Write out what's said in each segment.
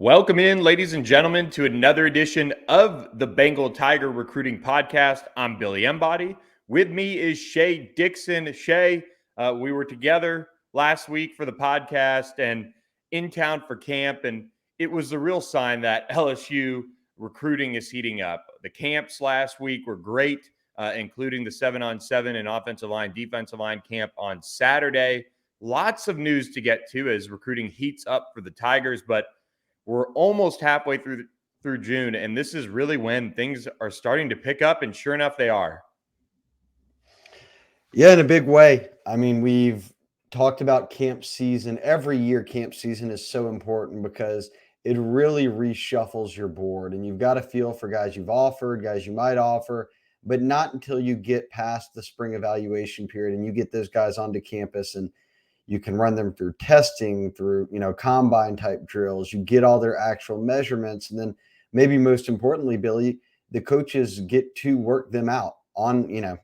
Welcome in, ladies and gentlemen, to another edition of the Bengal Tiger Recruiting Podcast. I'm Billy Embody. With me is Shea Dixon. Shea, we were together last week for the podcast and in town for camp, and it was the real sign that LSU recruiting is heating up. The camps last week were great, including the 7-on-7 and offensive line, defensive line camp on Saturday. Lots of news to get to as recruiting heats up for the Tigers, but we're almost halfway through June, and this is really when things are starting to pick up, and sure enough, they are. Yeah, in a big way. I mean, we've talked about camp season. Every year, camp season is so important because it really reshuffles your board, and you've got a feel for guys you've offered, guys you might offer, but not until you get past the spring evaluation period and you get those guys onto campus and you can run them through testing, through, combine type drills. You get all their actual measurements. And then maybe most importantly, Billy, the coaches get to work them out on,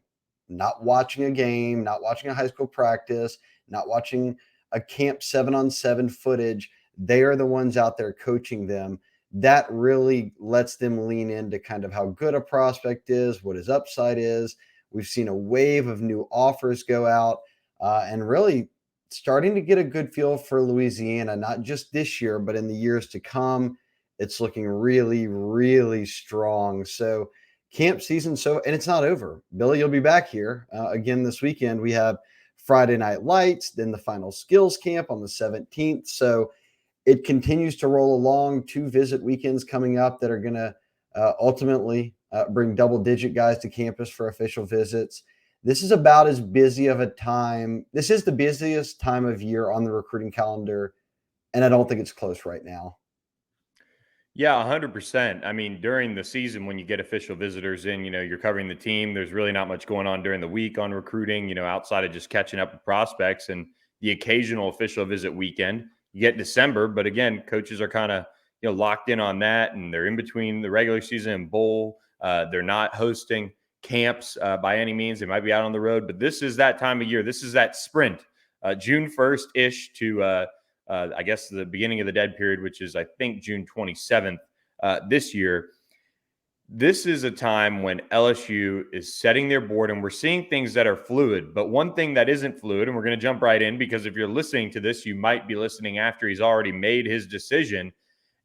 not watching a game, not watching a high school practice, not watching a camp 7-on-7 footage. They are the ones out there coaching them. That really lets them lean into kind of how good a prospect is, what his upside is. We've seen a wave of new offers go out and really starting to get a good feel for Louisiana, not just this year, but in the years to come. It's looking really, really strong. So camp season, and it's not over. Billy, you'll be back here again this weekend. We have Friday Night Lights, then the final skills camp on the 17th. So it continues to roll along. 2 visit weekends coming up that are going to ultimately bring double-digit guys to campus for official visits. This is about as busy of a time. This is the busiest time of year on the recruiting calendar, and I don't think it's close right now. Yeah, 100%. I mean, during the season, when you get official visitors in, you're covering the team. There's really not much going on during the week on recruiting, outside of just catching up with prospects and the occasional official visit weekend. You get December, but again, coaches are kind of, locked in on that, and they're in between the regular season and bowl. They're not hosting camps by any means. They might be out on the road, but this is that time of year. This is that sprint, June 1st-ish to I guess the beginning of the dead period, which is, I think, June 27th this year. This is a time when LSU is setting their board, and we're seeing things that are fluid. But one thing that isn't fluid, and we're going to jump right in, because if you're listening to this, you might be listening after he's already made his decision,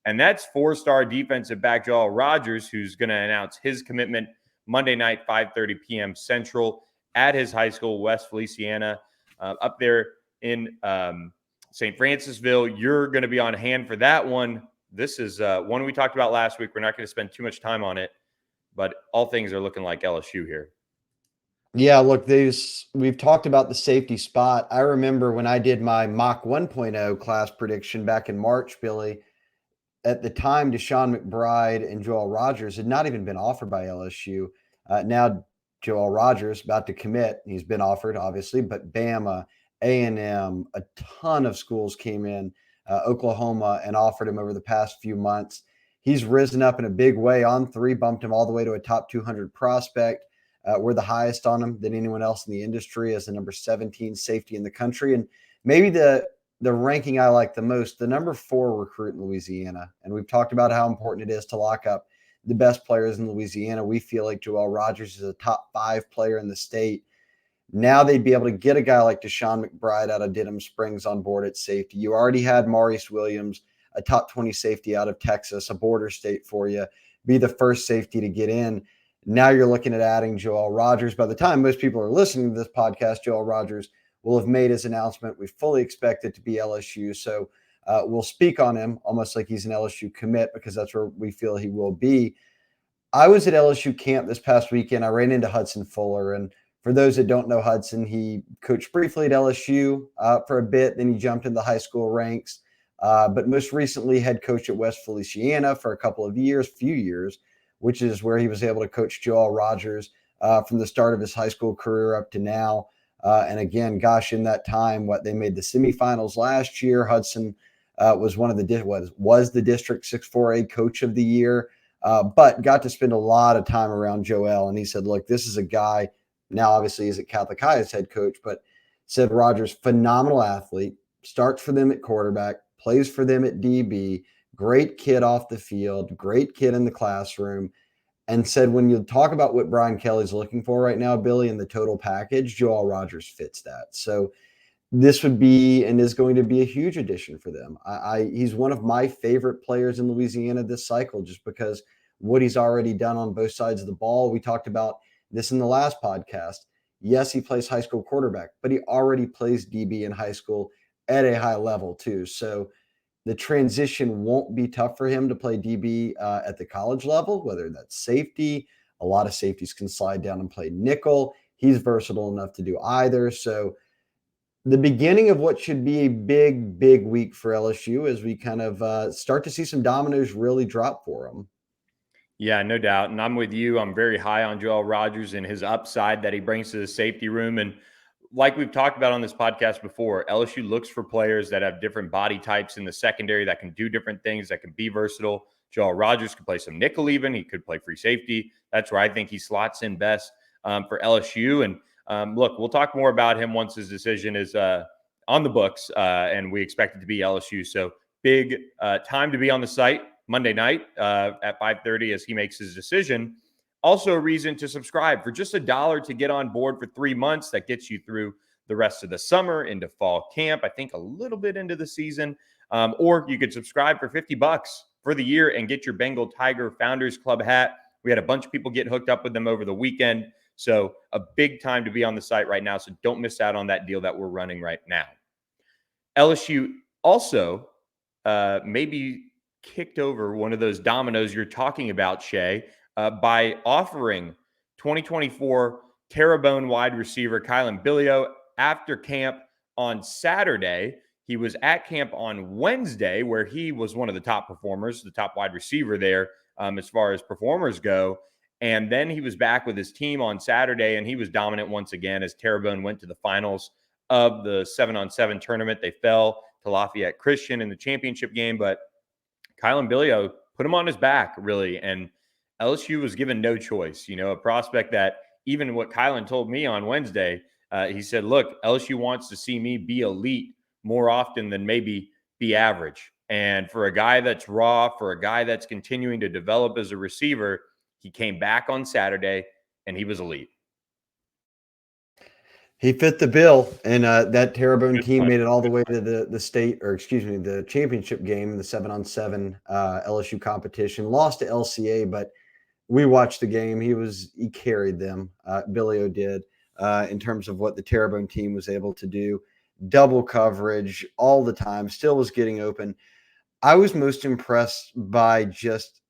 and that's 4-star defensive back Joel Rogers, who's going to announce his commitment Monday night, 5:30 p.m. Central at his high school, West Feliciana, up there in St. Francisville. You're going to be on hand for that one. This is one we talked about last week. We're not going to spend too much time on it, but all things are looking like LSU here. Yeah, look, we've talked about the safety spot. I remember when I did my mock 1.0 class prediction back in March, Billy. At the time, Deshaun McBride and Joel Rogers had not even been offered by LSU. Now, Joel Rogers about to commit. He's been offered, obviously, but Bama, A&M, a ton of schools came in, Oklahoma, and offered him over the past few months. He's risen up in a big way. On3 bumped him all the way to a top 200 prospect. We're the highest on him than anyone else in the industry as the number 17 safety in the country. And maybe the ranking I like the most, the number 4 recruit in Louisiana. And we've talked about how important it is to lock up the best players in Louisiana. We feel like Joel Rogers is a top 5 player in the state. Now they'd be able to get a guy like Deshaun McBride out of Denham Springs on board at safety. You already had Maurice Williams, a top 20 safety out of Texas, a border state for you, be the first safety to get in. Now you're looking at adding Joel Rogers. By the time most people are listening to this podcast, Joel Rogers will have made his announcement. We fully expect it to be LSU. So we'll speak on him almost like he's an LSU commit, because that's where we feel he will be. I was at LSU camp this past weekend. I ran into Hudson Fuller. And for those that don't know Hudson, he coached briefly at LSU for a bit. Then he jumped in the high school ranks. But most recently head coach at West Feliciana for a few years, which is where he was able to coach Joel Rogers from the start of his high school career up to now. And again, gosh, in that time, they made the semifinals last year. Hudson was was the District 6-4A Coach of the Year, but got to spend a lot of time around Joel. And he said, look, this is a guy, now obviously he's at Catholic High as head coach, but said Rogers, phenomenal athlete, starts for them at quarterback, plays for them at DB, great kid off the field, great kid in the classroom, and said when you talk about what Brian Kelly's looking for right now, Billy, in the total package, Joel Rogers fits that. So this would be and is going to be a huge addition for them. He's one of my favorite players in Louisiana this cycle, just because what he's already done on both sides of the ball. We talked about this in the last podcast. Yes, he plays high school quarterback, but he already plays DB in high school at a high level too. So the transition won't be tough for him to play DB at the college level, whether that's safety. A lot of safeties can slide down and play nickel. He's versatile enough to do either. So the beginning of what should be a big, big week for LSU as we kind of start to see some dominoes really drop for them. Yeah, no doubt. And I'm with you. I'm very high on Joel Rogers and his upside that he brings to the safety room. And like we've talked about on this podcast before, LSU looks for players that have different body types in the secondary that can do different things, that can be versatile. Joel Rogers could play some nickel even. He could play free safety. That's where I think he slots in best for LSU. And look, we'll talk more about him once his decision is on the books, and we expect it to be LSU. So big time to be on the site Monday night at 5:30 as he makes his decision. Also a reason to subscribe for just $1 to get on board for 3 months. That gets you through the rest of the summer into fall camp, I think a little bit into the season. Or you could subscribe for $50 for the year and get your Bengal Tiger Founders Club hat. We had a bunch of people get hooked up with them over the weekend. So a big time to be on the site right now. So don't miss out on that deal that we're running right now. LSU also maybe kicked over one of those dominoes you're talking about, Shea, by offering 2024 Terrebonne wide receiver Kylan Billio after camp on Saturday. He was at camp on Wednesday, where he was one of the top performers, the top wide receiver there as far as performers go. And then he was back with his team on Saturday, and he was dominant once again as Terrebonne went to the finals of the 7-on-7 tournament. They fell to Lafayette Christian in the championship game, but Kylan Billio put him on his back, really, and LSU was given no choice. You know, a prospect that even what Kylan told me on Wednesday, he said, look, LSU wants to see me be elite more often than maybe be average. And for a guy that's raw, for a guy that's continuing to develop as a receiver, he came back on Saturday and he was elite. He fit the bill, and that Terrebonne team made it all the way to the state, or excuse me, the championship game, the 7-on-7 LSU competition. Lost to LCA, but we watched the game. He carried them. Billio did in terms of what the Terrebonne team was able to do. Double coverage all the time. Still was getting open. I was most impressed by just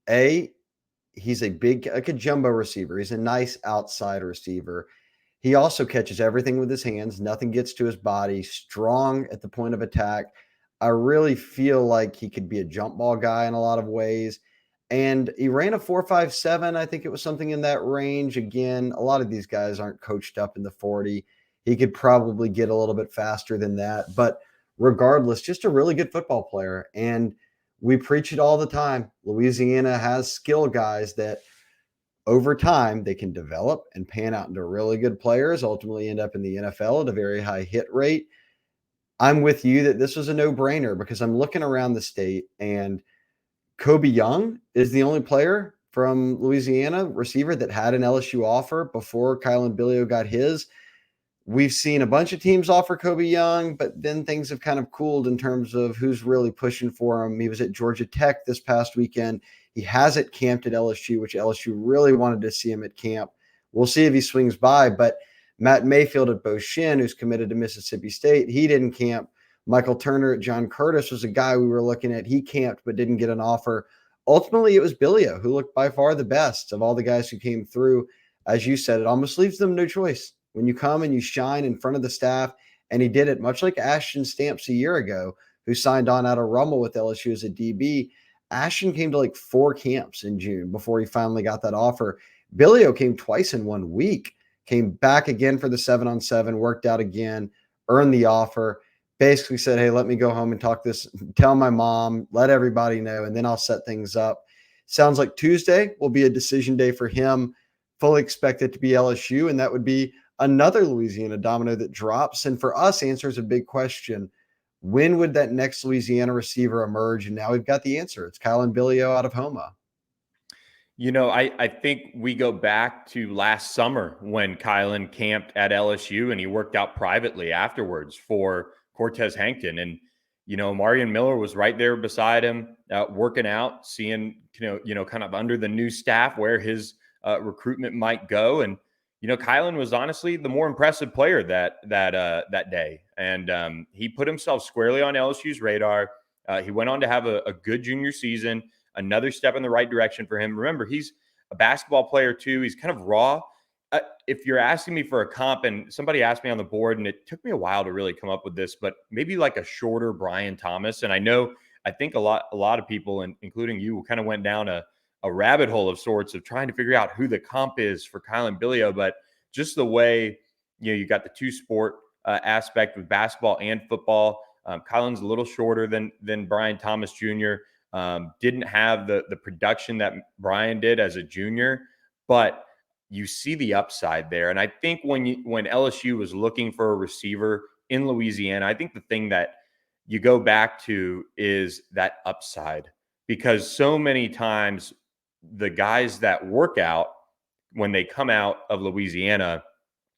he's a big, like a jumbo receiver. He's a nice outside receiver. He also catches everything with his hands. Nothing gets to his body. Strong at the point of attack. I really feel like he could be a jump ball guy in a lot of ways. And he ran a 4.57. I think it was something in that range. Again, a lot of these guys aren't coached up in the 40. He could probably get a little bit faster than that. But regardless, just a really good football player. And we preach it all the time. Louisiana has skill guys that over time they can develop and pan out into really good players, ultimately end up in the NFL at a very high hit rate. I'm with you that this was a no-brainer because I'm looking around the state and Kobe Young is the only player from Louisiana receiver that had an LSU offer before Kylan Billio got his. We've seen a bunch of teams offer Kobe Young, but then things have kind of cooled in terms of who's really pushing for him. He was at Georgia Tech this past weekend. He hasn't camped at LSU, which LSU really wanted to see him at camp. We'll see if he swings by, but Matt Mayfield at Bo Shin, who's committed to Mississippi State, he didn't camp. Michael Turner at John Curtis was a guy we were looking at. He camped but didn't get an offer. Ultimately, it was Billio who looked by far the best of all the guys who came through. As you said, it almost leaves them no choice. When you come and you shine in front of the staff, and he did it much like Ashton Stamps a year ago, who signed on out of Rummel with LSU as a DB. Ashton came to like 4 camps in June before he finally got that offer. Billio came twice in 1 week, came back again for the 7-on-7, worked out again, earned the offer, basically said, hey, let me go home and talk this, tell my mom, let everybody know, and then I'll set things up. Sounds like Tuesday will be a decision day for him. Fully expect it to be LSU, and that would be another Louisiana domino that drops. And for us, answers a big question. When would that next Louisiana receiver emerge? And now we've got the answer. It's Kylan Billio out of Homa. I think we go back to last summer when Kylan camped at LSU and he worked out privately afterwards for Cortez Hankton. And, Marion Miller was right there beside him, working out, seeing, kind of under the new staff where his recruitment might go. And, Kylan was honestly the more impressive player that day. And he put himself squarely on LSU's radar. He went on to have a good junior season. Another step in the right direction for him. Remember, he's a basketball player too. He's kind of raw. If you're asking me for a comp, and somebody asked me on the board, and it took me a while to really come up with this, but maybe like a shorter Brian Thomas. And I think a lot of people, including you, kind of went down a rabbit hole of sorts of trying to figure out who the comp is for Kylan Billio. But just the way, you got the two sport aspect with basketball and football. Kylan's a little shorter than Brian Thomas Jr. Didn't have the production that Brian did as a junior, but you see the upside there. And I think when LSU was looking for a receiver in Louisiana, I think the thing that you go back to is that upside, because so many times the guys that work out when they come out of Louisiana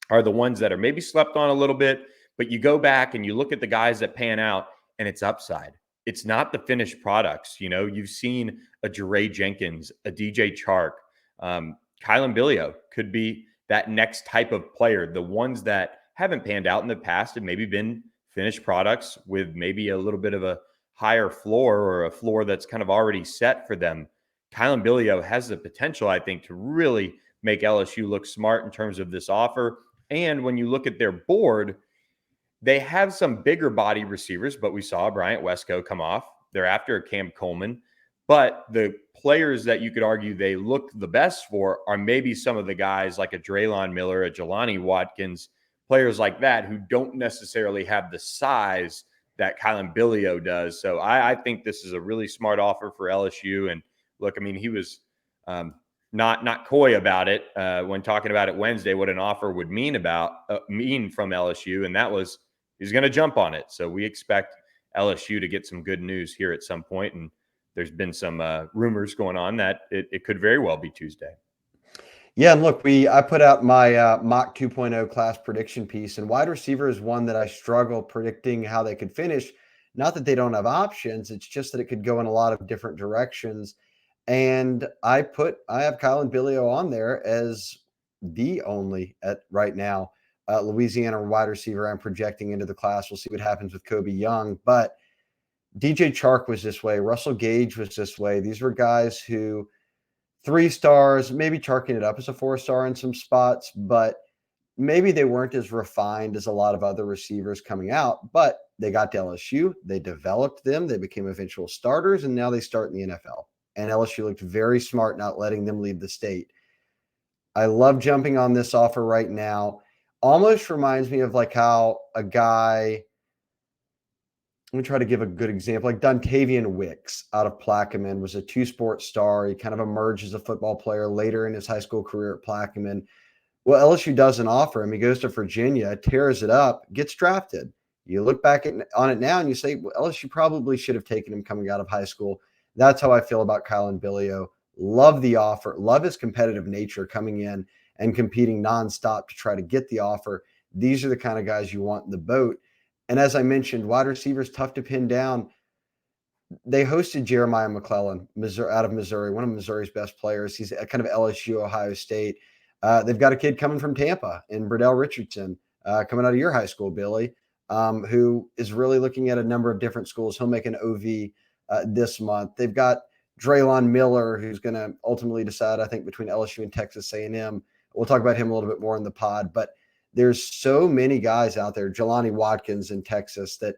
are the ones that are maybe slept on a little bit, but you go back and you look at the guys that pan out and it's upside. It's not the finished products. You've seen a Jeray Jenkins, a DJ Chark, Kylan Billio could be that next type of player. The ones that haven't panned out in the past have maybe been finished products with maybe a little bit of a higher floor, or a floor that's kind of already set for them. Kylan Billio has the potential, I think, to really make LSU look smart in terms of this offer. And when you look at their board, they have some bigger body receivers, but we saw Bryant Wesco come off. They're after Cam Coleman. But the players that you could argue they look the best for are maybe some of the guys like a Draylon Miller, a Jelani Watkins, players like that who don't necessarily have the size that Kylan Billio does. So I think this is a really smart offer for LSU. And look, I mean, he was not coy about it when talking about it Wednesday, what an offer would mean from LSU. And that was, he's going to jump on it. So we expect LSU to get some good news here at some point. And there's been some rumors going on that it could very well be Tuesday. Yeah, and look, I put out my mock 2.0 class prediction piece, and wide receiver is one that I struggle predicting how they could finish. Not that they don't have options, it's just that it could go in a lot of different directions. And I have Kylan Billio on there as the only at right now Louisiana wide receiver I'm projecting into the class. We'll see what happens with Kobe Young, but DJ Chark was this way. Russell Gage was this way. These were guys who 3 stars, maybe charking it up as a 4-star in some spots, but maybe they weren't as refined as a lot of other receivers coming out, but they got to LSU. They developed them. They became eventual starters, and now they start in the NFL. And LSU looked very smart not letting them leave the state. I love jumping on this offer right now. Almost reminds me of like how a guy – let me try to give a good example. Like Dontavian Wicks out of Plaquemine was a 2-sport star. He kind of emerged as a football player later in his high school career at Plaquemine. Well, LSU doesn't offer him. He goes to Virginia, tears it up, gets drafted. You look back on it now and you say, well, LSU probably should have taken him coming out of high school. That's how I feel about Kylan Billio. Love the offer. Love his competitive nature coming in and competing nonstop to try to get the offer. These are the kind of guys you want in the boat. And as I mentioned, wide receivers, tough to pin down. They hosted Jeremiah McClellan out of Missouri, one of Missouri's best players. He's kind of LSU, Ohio State. They've got a kid coming from Tampa in Bradell Richardson, coming out of your high school, Billy, who is really looking at a number of different schools. He'll make an OV this month. They've got Draylon Miller, who's going to ultimately decide, I think, between LSU and Texas A&M. We'll talk about him a little bit more in the pod, but there's so many guys out there, Jelani Watkins in Texas, that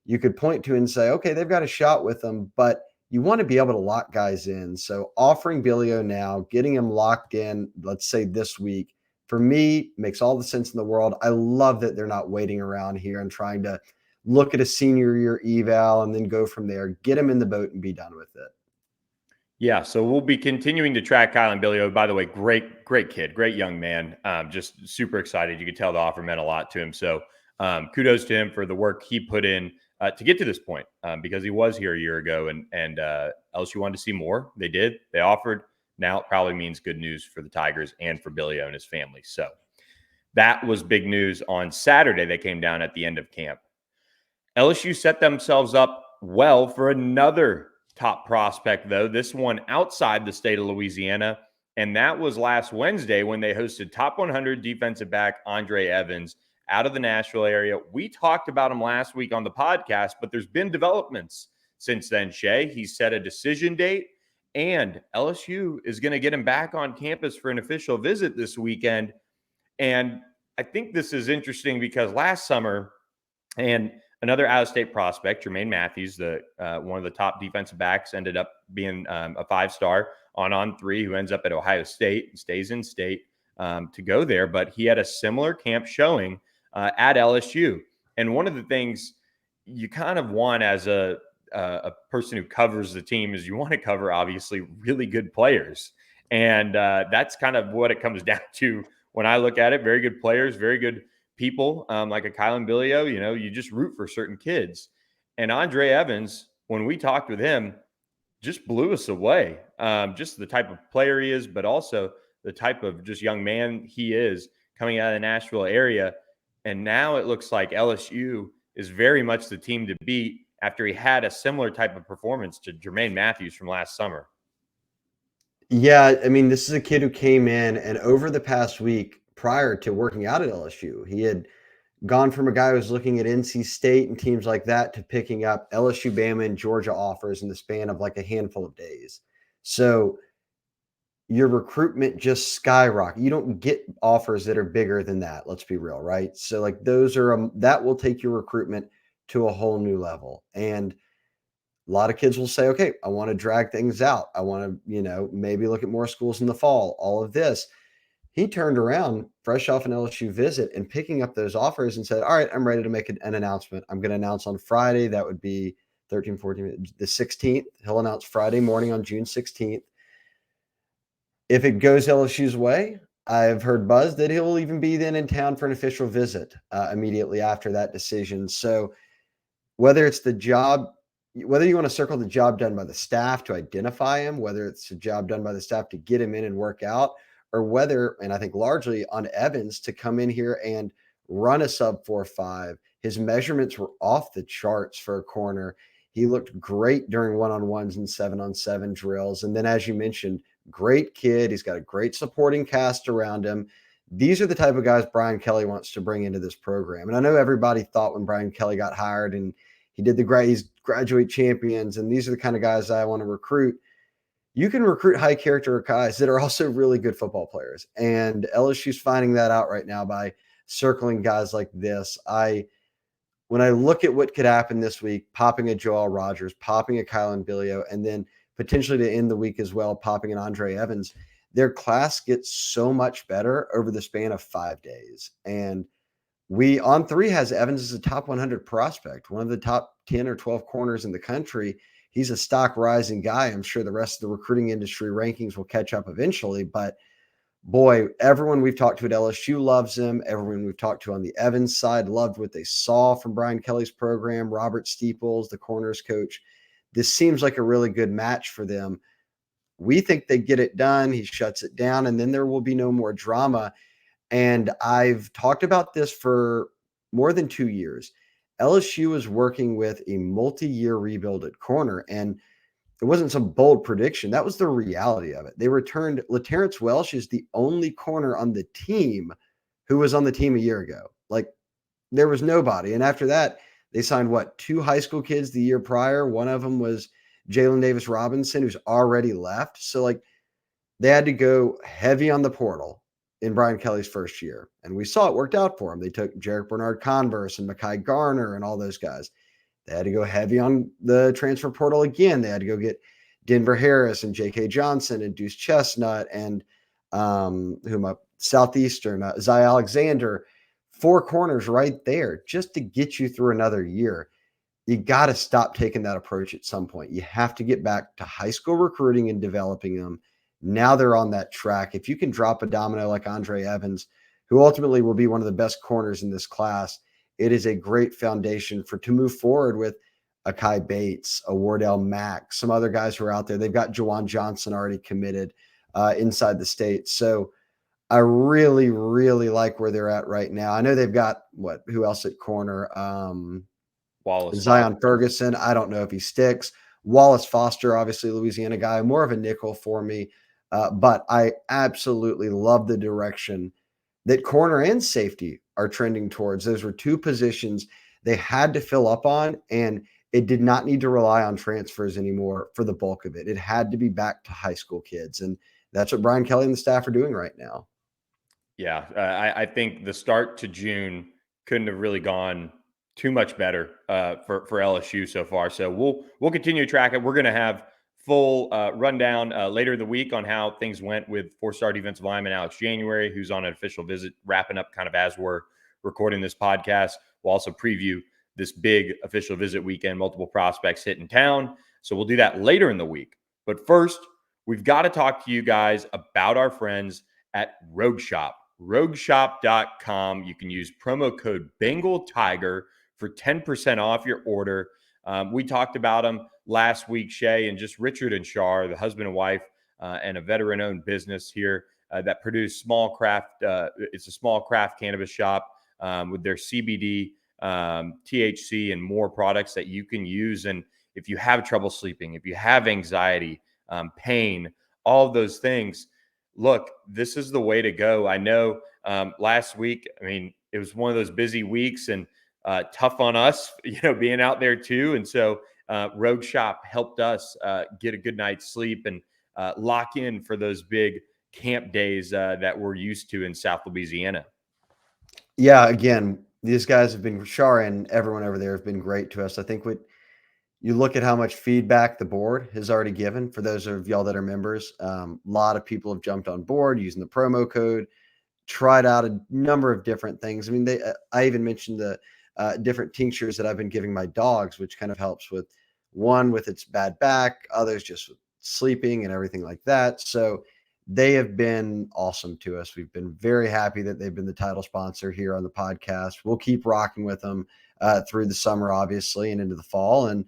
you could point to and say, okay, they've got a shot with them, but you want to be able to lock guys in. So offering Billio now, getting him locked in, let's say this week, for me, makes all the sense in the world. I love that they're not waiting around here and trying to look at a senior year eval and then go from there, get him in the boat and be done with it. Yeah, so we'll be continuing to track Kylan Billio. By the way, great kid, great young man. Just super excited. You could tell the offer meant a lot to him. So kudos to him for the work he put in to get to this point because he was here a year ago, and LSU wanted to see more. They did. They offered. Now it probably means good news for the Tigers and for Billy O and his family. So that was big news on Saturday. They came down at the end of camp. LSU set themselves up well for another top prospect, though, this one outside the state of Louisiana. And that was last Wednesday when they hosted top 100 defensive back Andre Evans out of the Nashville area. We talked about him last week on the podcast, but there's been developments since then, Shea. He set a decision date, and LSU is going to get him back on campus for an official visit this weekend. And I think this is interesting because last summer, and another out-of-state prospect, Jermaine Matthews, the one of the top defensive backs, ended up being a 5-star on 3, who ends up at Ohio State and stays in state to go there. But he had a similar camp showing at LSU. And one of the things you kind of want as a person who covers the team is you want to cover, obviously, really good players. And that's kind of what it comes down to when I look at it. Very good players, very good people, like a Kylan Billio. You just root for certain kids. And Andre Evans, when we talked with him, just blew us away. Just the type of player he is, but also the type of just young man he is coming out of the Nashville area. And now it looks like LSU is very much the team to beat after he had a similar type of performance to Jermaine Matthews from last summer. Yeah, I mean, this is a kid who came in, and over the past week prior to working out at LSU, he had gone from a guy who was looking at NC State and teams like that to picking up LSU, Bama, and Georgia offers in the span of like a handful of days. So your recruitment just skyrocket. You don't get offers that are bigger than that. Let's be real, right? So like those are that will take your recruitment to a whole new level. And a lot of kids will say, okay, I want to drag things out. I want to, maybe look at more schools in the fall, all of this. He turned around fresh off an LSU visit and picking up those offers and said, all right, I'm ready to make an announcement. I'm going to announce on Friday. That would be 13, 14, the 16th. He'll announce Friday morning on June 16th. If it goes LSU's way, I've heard buzz that he'll even be then in town for an official visit immediately after that decision. So whether it's the job, whether you want to circle the job done by the staff to identify him, whether it's a job done by the staff to get him in and work out, or whether, and I think largely on Evans to come in here and run a sub 4.5. His measurements were off the charts for a corner. He looked great during one-on-ones and 7-on-7 drills. And then, as you mentioned, great kid. He's got a great supporting cast around him. These are the type of guys Brian Kelly wants to bring into this program. And I know everybody thought when Brian Kelly got hired and he did he's graduate champions, and these are the kind of guys I want to recruit. You can recruit high character guys that are also really good football players. And LSU's finding that out right now by circling guys like this. When I look at what could happen this week, popping a Joel Rogers, popping a Kylan Billio, and then potentially to end the week as well, popping an Andre Evans, their class gets so much better over the span of 5 days. And On3 has Evans as a top 100 prospect, one of the top 10 or 12 corners in the country. He's a stock rising guy. I'm sure the rest of the recruiting industry rankings will catch up eventually, but boy, everyone we've talked to at LSU loves him. Everyone we've talked to on the Evans side loved what they saw from Brian Kelly's program. Robert Steeples, the corners coach. This seems like a really good match for them. We think they get it done. He shuts it down, and then there will be no more drama. And I've talked about this for more than 2 years. LSU is working with a multi-year rebuild at corner, and it wasn't some bold prediction. That was the reality of it. They returned LaTerrence Welsh is the only corner on the team who was on the team a year ago. Like there was nobody. And after that, they signed 2 high school kids the year prior. One of them was Jalen Davis Robinson, who's already left. So like they had to go heavy on the portal in Brian Kelly's first year. And we saw it worked out for him. They took Jarek Bernard Converse and Mekhi Garner and all those guys. They had to go heavy on the transfer portal again. They had to go get Denver Harris and J.K. Johnson and Deuce Chestnut and Southeastern, Zay Alexander, 4 corners right there just to get you through another year. You got to stop taking that approach at some point. You have to get back to high school recruiting and developing them. Now they're on that track. If you can drop a domino like Andre Evans, who ultimately will be one of the best corners in this class, it is a great foundation to move forward with a Kai Bates, a Wardell Mack, some other guys who are out there. They've got Jawan Johnson already committed inside the state. So I really, really like where they're at right now. I know they've got who else at corner? Wallace Zion Foster. Ferguson. I don't know if he sticks. Wallace Foster, obviously Louisiana guy, more of a nickel for me. But I absolutely love the direction that corner and safety are trending towards. Those were two positions they had to fill up on, and it did not need to rely on transfers anymore for the bulk of it. It had to be back to high school kids, and that's what Brian Kelly and the staff are doing right now. Yeah, I think the start to June couldn't have really gone too much better for LSU so far. So we'll continue to track it. We're going to have full rundown later in the week on how things went with four-star defensive lineman Alex January, who's on an official visit, wrapping up kind of as we're recording this podcast. We'll also preview this big official visit weekend, multiple prospects hitting town. So we'll do that later in the week. But first, we've got to talk to you guys about our friends at Rogue Shop. RogueShop.com. You can use promo code Bengal Tiger for 10% off your order. We talked about them last week, Shea, and just Richard and Shar, the husband and wife, and a veteran-owned business here that produce small craft. It's a small craft cannabis shop with their CBD, THC, and more products that you can use. And if you have trouble sleeping, if you have anxiety, pain, all of those things, look, this is the way to go. I know last week, I mean, it was one of those busy weeks and tough on us, being out there too. And so Rogue Shop helped us get a good night's sleep and lock in for those big camp days that we're used to in South Louisiana. Yeah, again, these guys have been, Shar and everyone over there have been great to us. I think you look at how much feedback the board has already given for those of y'all that are members. A lot of people have jumped on board using the promo code, tried out a number of different things. I mean, I even mentioned the different tinctures that I've been giving my dogs, which kind of helps with its bad back, others just with sleeping and everything like that. So they have been awesome to us. We've been very happy that they've been the title sponsor here on the podcast. We'll keep rocking with them through the summer, obviously, and into the fall. And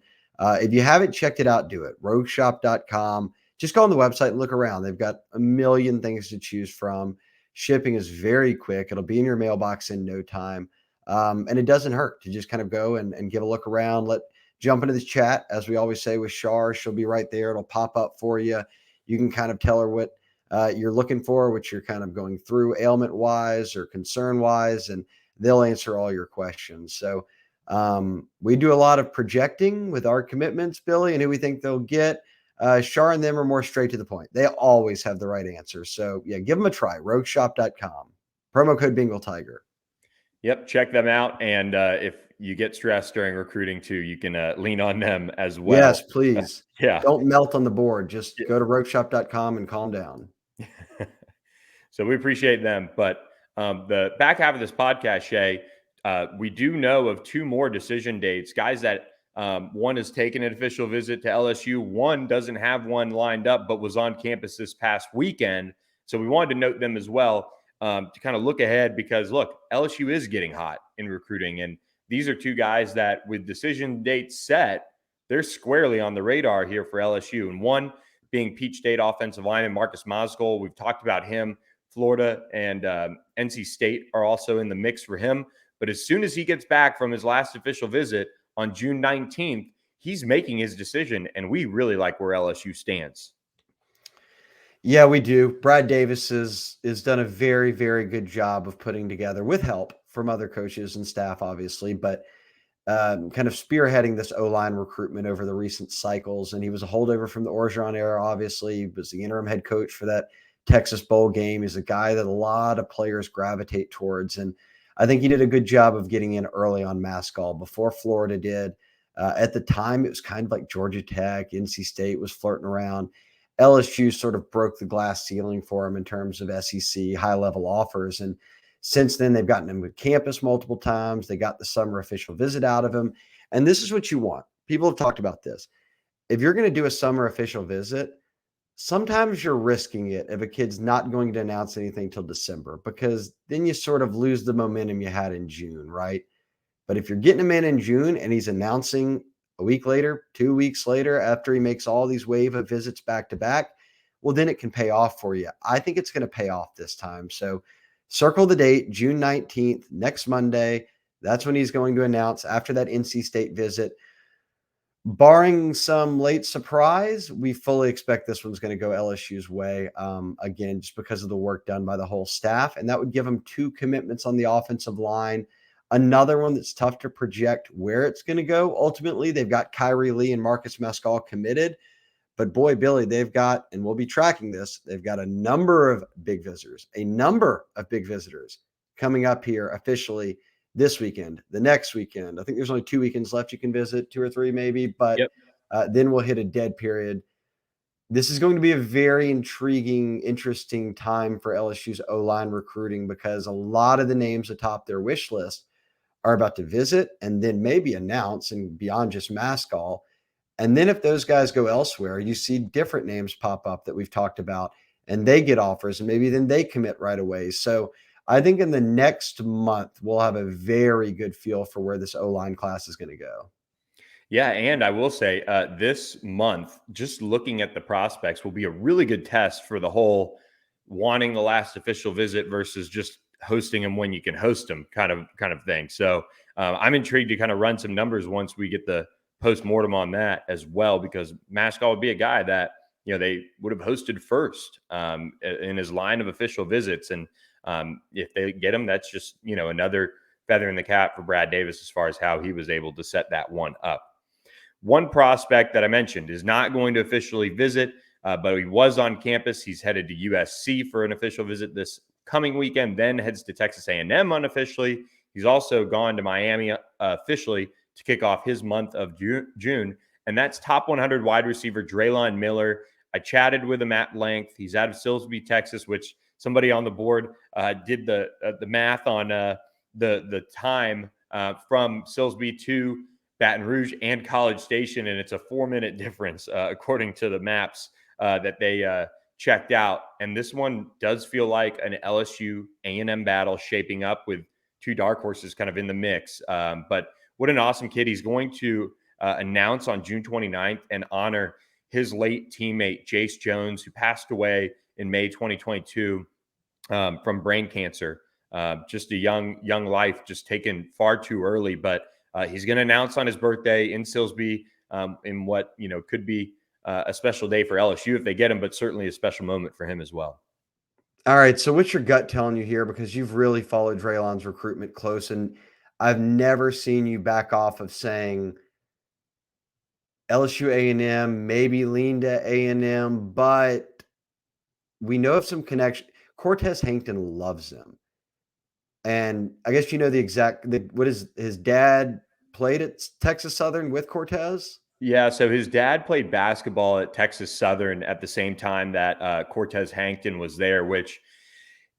if you haven't checked it out, do it. RogueShop.com. Just go on the website and look around. They've got a million things to choose from. Shipping is very quick. It'll be in your mailbox in no time. And it doesn't hurt to just kind of go and give a look around. Jump into this chat, as we always say with Shar. She'll be right there. It'll pop up for you. You can kind of tell her what you're looking for, what you're kind of going through ailment-wise or concern-wise, and they'll answer all your questions. So we do a lot of projecting with our commitments, Billy, and who we think they'll get. Shar and them are more straight to the point. They always have the right answer. So, yeah, give them a try. RogueShop.com. Promo code Bengal Tiger. Yep, check them out. And if you get stressed during recruiting too, you can lean on them as well. Yes, please. Yeah. Don't melt on the board. Just go to RogueShop.com and calm down. So we appreciate them. But the back half of this podcast, Shea, we do know of two more decision dates, guys that one has taken an official visit to LSU. One doesn't have one lined up, but was on campus this past weekend. So we wanted to note them as well to kind of look ahead because, look, LSU is getting hot in recruiting. And these are two guys that with decision dates set, they're squarely on the radar here for LSU. And one being Peach State offensive lineman Marcus Mosgol. We've talked about him. Florida and NC State are also in the mix for him. But as soon as he gets back from his last official visit on June 19th, he's making his decision, and we really like where LSU stands. Yeah, we do. Brad Davis has done a very, very good job of putting together, with help from other coaches and staff, obviously, but kind of spearheading this O-line recruitment over the recent cycles. And he was a holdover from the Orgeron era, obviously. He was the interim head coach for that Texas Bowl game. He's a guy that a lot of players gravitate towards. And I think he did a good job of getting in early on Mosgol before Florida did. At the time, it was kind of like Georgia Tech, NC State was flirting around. LSU sort of broke the glass ceiling for him in terms of SEC high-level offers. And since then, they've gotten him to campus multiple times. They got the summer official visit out of him. And this is what you want. People have talked about this. If you're going to do a summer official visit, sometimes you're risking it if a kid's not going to announce anything till December, because then you sort of lose the momentum you had in June, right? But if you're getting him in June and he's announcing a week later, 2 weeks later, after he makes all these wave of visits back to back, well, then it can pay off for you. I think it's going to pay off this time. So circle the date, June 19th, next Monday. That's when he's going to announce after that NC State visit. Barring some late surprise, we fully expect this one's going to go LSU's way. Again, just because of the work done by the whole staff. And that would give them 2 commitments on the offensive line. Another one that's tough to project where it's going to go. Ultimately, they've got Kyrie Lee and Marcus Mescal committed. But boy, Billy, they've got, and we'll be tracking this, they've got a number of big visitors coming up here officially this weekend, the next weekend. I think there's only 2 weekends left you can visit, 2 or 3 maybe, but then we'll hit a dead period. This is going to be a very intriguing, interesting time for LSU's O-line recruiting because a lot of the names atop their wish list are about to visit and then maybe announce, and beyond just Mascall. And then if those guys go elsewhere, you see different names pop up that we've talked about and they get offers and maybe then they commit right away. So I think in the next month, we'll have a very good feel for where this O-line class is going to go. Yeah, and I will say this month, just looking at the prospects will be a really good test for the whole wanting the last official visit versus just hosting them when you can host them kind of thing. So I'm intrigued to kind of run some numbers once we get the post-mortem on that as well, because Mascall would be a guy that, you know, they would have hosted first in his line of official visits. And if they get him, that's just, you know, another feather in the cap for Brad Davis as far as how he was able to set that one up. One prospect that I mentioned is not going to officially visit, but he was on campus. He's headed to USC for an official visit this coming weekend, then heads to Texas A&M unofficially. He's also gone to Miami officially to kick off his month of June. And that's top 100 wide receiver Draylon Miller. I chatted with him at length. He's out of Silsbee, Texas, which somebody on the board did the math on the time from Silsbee to Baton Rouge and College Station, and it's a 4-minute difference according to the maps that they checked out. And this one does feel like an LSU A&M battle shaping up with 2 dark horses kind of in the mix. But what an awesome kid. He's going to announce on June 29th and honor his late teammate, Jace Jones, who passed away in May 2022 from brain cancer. Just a young life, just taken far too early. But he's going to announce on his birthday in Silsbee in what, you know, could be a special day for LSU if they get him, but certainly a special moment for him as well. All right. So what's your gut telling you here? Because you've really followed Draylon's recruitment close, and I've never seen you back off of saying LSU A&M, maybe lean to A&M, but we know of some connection. Cortez Hankton loves him. And I guess you know what is his dad played at Texas Southern with Cortez? Yeah, so his dad played basketball at Texas Southern at the same time that Cortez Hankton was there, which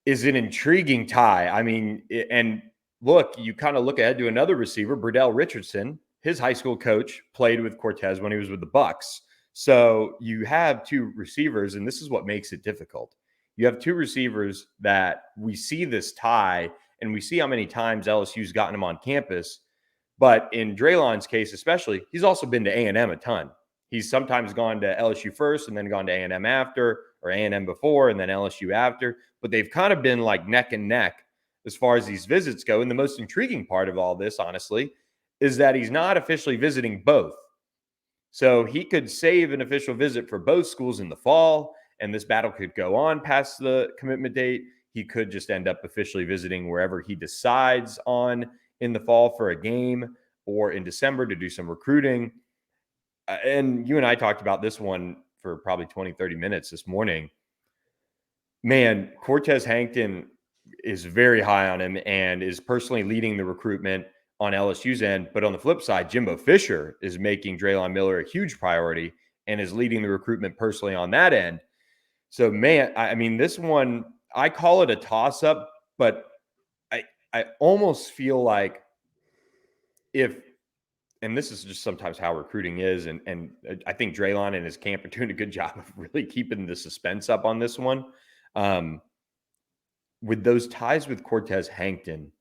is an intriguing tie. I mean, and look, you kind of look ahead to another receiver, Burdell Richardson. His high school coach played with Cortez when he was with the Bucks. So you have 2 receivers, and this is what makes it difficult. You have 2 receivers that we see this tie, and we see how many times LSU's gotten him on campus. But in Draylon's case, especially, he's also been to A&M a ton. He's sometimes gone to LSU first and then gone to A&M after, or A&M before and then LSU after. But they've kind of been like neck and neck as far as these visits go. And the most intriguing part of all this, honestly, is that he's not officially visiting both. So he could save an official visit for both schools in the fall, and this battle could go on past the commitment date. He could just end up officially visiting wherever he decides on in the fall for a game, or in December to do some recruiting. And you and I talked about this one for probably 20, 30 minutes this morning. Man, Cortez Hankton is very high on him and is personally leading the recruitment on LSU's end. But on the flip side, Jimbo Fisher is making Draylon Miller a huge priority and is leading the recruitment personally on that end. So, man, I mean, this one, I call it a toss-up, but I almost feel like and this is just sometimes how recruiting is, and I think Draylon and his camp are doing a good job of really keeping the suspense up on this one. With those ties with Cortez Hankton,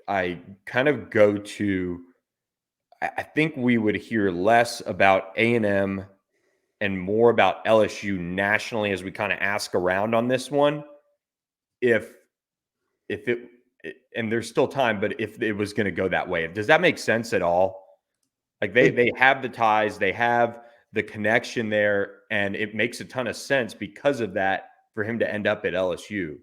I kind of go to, I think we would hear less about A&M and more about LSU nationally as we kind of ask around on this one. If it and there's still time, but if it was going to go that way, does that make sense at all? Like they have the ties, they have the connection there, and it makes a ton of sense because of that for him to end up at LSU.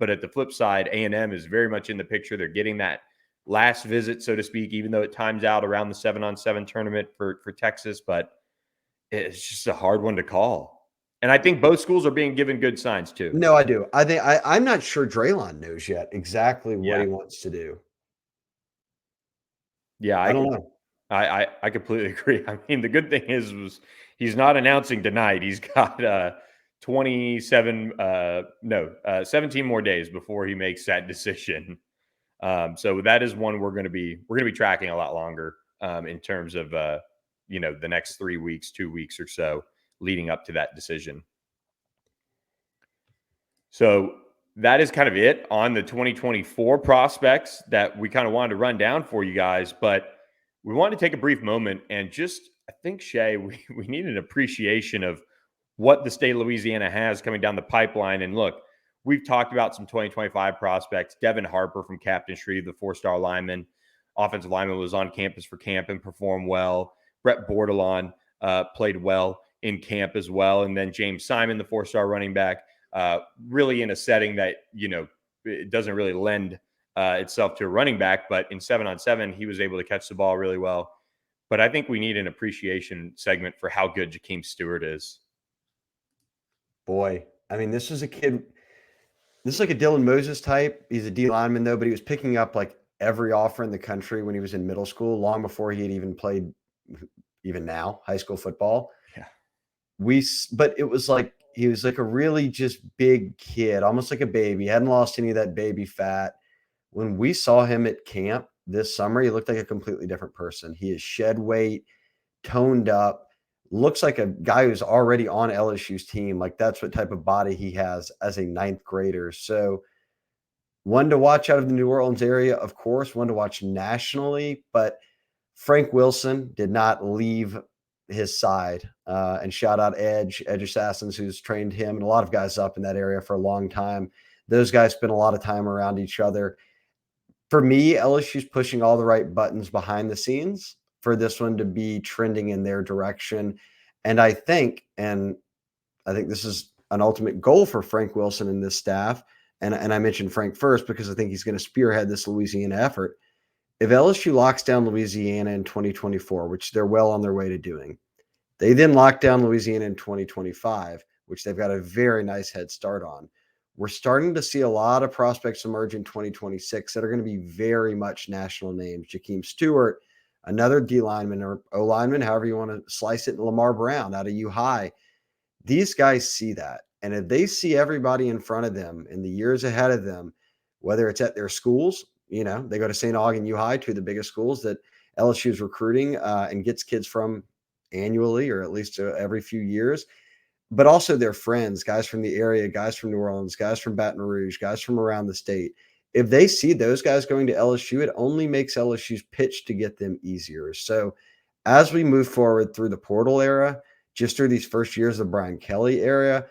But at the flip side, A&M is very much in the picture. They're getting that last visit, so to speak, even though it times out around the 7-on-7 tournament for Texas. But it's just a hard one to call. And I think both schools are being given good signs too. No, I do. I think I'm not sure Draylon knows yet exactly what he wants to do. Yeah, I don't know. I completely agree. I mean, the good thing is he's not announcing tonight. He's got 17 more days before he makes that decision. So that is one we're going to be tracking a lot longer in terms of the next 3 weeks, 2 weeks or so leading up to that decision. So that is kind of it on the 2024 prospects that we kind of wanted to run down for you guys. But we wanted to take a brief moment and just, I think, Shea, we need an appreciation of what the state of Louisiana has coming down the pipeline. And look, we've talked about some 2025 prospects. Devin Harper from Captain Shreve, the 4-star lineman, offensive lineman, was on campus for camp and performed well. Brett Bordelon played well in camp as well. And then James Simon, the 4-star running back, really in a setting that, it doesn't really lend itself to a running back, but in 7-on-7, he was able to catch the ball really well. But I think we need an appreciation segment for how good Jakeem Stewart is. Boy, I mean, this is a kid. This is like a Dylan Moses type. He's a D lineman though, but he was picking up like every offer in the country when he was in middle school, long before he had even played, even now, high school football. Yeah. But it was like he was like a really just big kid, almost like a baby. He hadn't lost any of that baby fat. When we saw him at camp this summer, he looked like a completely different person. He is shed weight, toned up, looks like a guy who's already on LSU's team. Like that's what type of body he has as a 9th grader. So one to watch out of the New Orleans area, of course, one to watch nationally, but Frank Wilson did not leave his side. And shout out Edge Assassins, who's trained him and a lot of guys up in that area for a long time. Those guys spend a lot of time around each other. For me, LSU's pushing all the right buttons behind the scenes for this one to be trending in their direction. And I think this is an ultimate goal for Frank Wilson and this staff. And I mentioned Frank first because I think he's going to spearhead this Louisiana effort. If LSU locks down Louisiana in 2024, which they're well on their way to doing, they then lock down Louisiana in 2025, which they've got a very nice head start on. We're starting to see a lot of prospects emerge in 2026 that are going to be very much national names. Jakeem Stewart, another D lineman or O lineman, however you want to slice it, and Lamar Brown out of U High. These guys see that. And if they see everybody in front of them in the years ahead of them, whether it's at their schools, they go to St. Aug and U High, two of the biggest schools that LSU is recruiting and gets kids from annually or at least every few years, but also their friends, guys from the area, guys from New Orleans, guys from Baton Rouge, guys from around the state. If they see those guys going to LSU, it only makes LSU's pitch to get them easier. So as we move forward through the portal era, just through these first years of Brian Kelly era,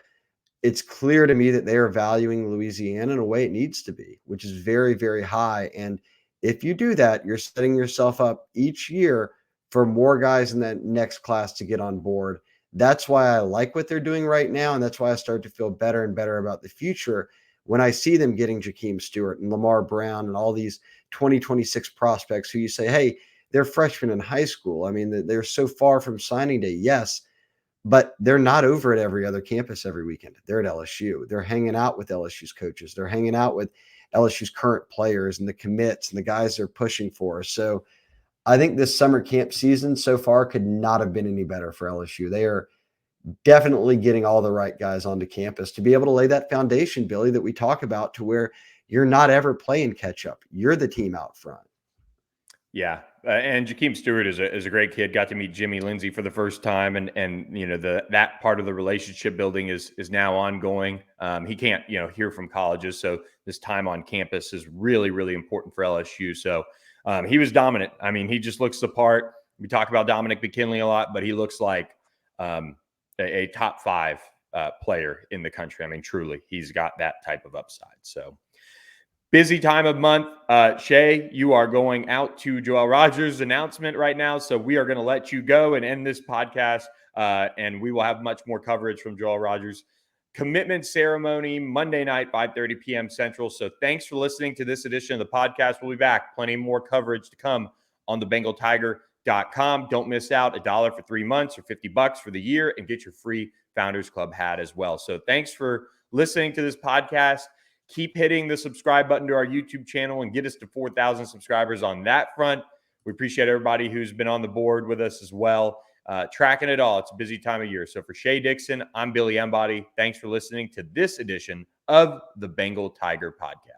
it's clear to me that they are valuing Louisiana in a way it needs to be, which is very, very high. And if you do that, you're setting yourself up each year for more guys in that next class to get on board. That's why I like what they're doing right now. And that's why I start to feel better and better about the future when I see them getting Jakeem Stewart and Lamar Brown and all these 2026 prospects who you say, hey, they're freshmen in high school. I mean, they're so far from signing day. Yes, but they're not over at every other campus every weekend. They're at LSU. They're hanging out with LSU's coaches. They're hanging out with LSU's current players and the commits and the guys they're pushing for. So I think this summer camp season so far could not have been any better for LSU. They are definitely getting all the right guys onto campus to be able to lay that foundation, Billy, that we talk about, to where you're not ever playing catch up. You're the team out front. Yeah, and Jakeem Stewart is a great kid. Got to meet Jimmy Lindsay for the first time, and you know that part of the relationship building is now ongoing. He can't hear from colleges, so this time on campus is really important for LSU. So he was dominant. I mean, he just looks the part. We talk about Dominic McKinley a lot, but he looks like a top five player in the country. I mean, truly, he's got that type of upside. So. Busy time of month. Shea, you are going out to Joel Rogers' announcement right now. So we are going to let you go and end this podcast. And we will have much more coverage from Joel Rogers' commitment ceremony Monday night, 5:30 p.m. Central. So thanks for listening to this edition of the podcast. We'll be back. Plenty more coverage to come on the BengalTiger.com. Don't miss out. $1 for 3 months or $50 for the year, and get your free Founders Club hat as well. So thanks for listening to this podcast. Keep hitting the subscribe button to our YouTube channel and get us to 4,000 subscribers on that front. We appreciate everybody who's been on the board with us as well, tracking it all. It's a busy time of year. So for Shea Dixon, I'm Billy Embody. Thanks for listening to this edition of the Bengal Tiger Podcast.